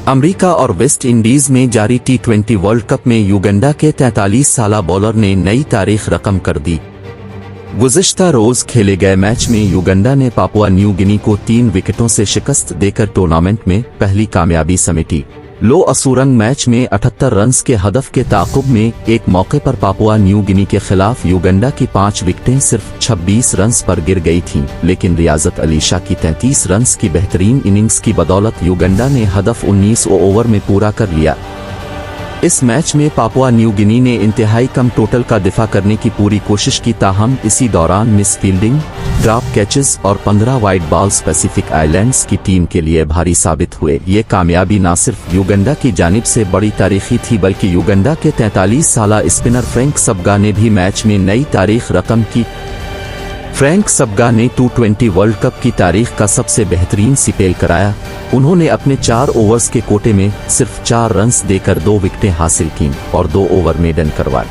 America और West Indies में जारी T20 वर्ल्ड कप में युगांडा के 43 साला बॉलर ने नई तारीख रकम कर दी। गुज़िश्ता रोज खेले गए मैच में युगांडा ने पापुआ न्यू गिनी को 3 विकेटों से शिकस्त देकर टूर्नामेंट में पहली कामयाबी समेटी। लो असुरंग मैच में 78 रन्स के हदफ के ताक़ुब में एक मौके पर पापुआ न्यू गिनी के खिलाफ युगांडा की 5 विकेटें सिर्फ 26 रन्स पर गिर गई थीं, लेकिन रियाजत अली शाह की 33 रन्स की बेहतरीन इनिंग्स की बदौलत युगांडा ने हदफ 19 ओवर में पूरा कर लिया। इस मैच में पापुआ न्यू गिनी ने इंतहाई कम टोटल का दिफा करने की पूरी कोशिश की, ताहम इसी दौरान मिस फील्डिंग, ड्रॉप कैचेस और 15 वाइड बॉल्स पैसिफिक आइलैंड्स की टीम के लिए भारी साबित हुए। ये कामयाबी न सिर्फ युगांडा की जानिब से बड़ी तारीखी थी, बल्कि युगांडा के 43 साला स्पिनर फ्रैंक सबगा ने भी मैच में नई तारीख रकम की। फ्रैंक सबगा ने T20 वर्ल्ड कप की तारीख का सबसे बेहतरीन स्पेल कराया। उन्होंने अपने 4 ओवर्स के कोटे में सिर्फ 4 रन्स देकर 2 विकेटें हासिल कीं और 2 ओवर मेडन करवाए।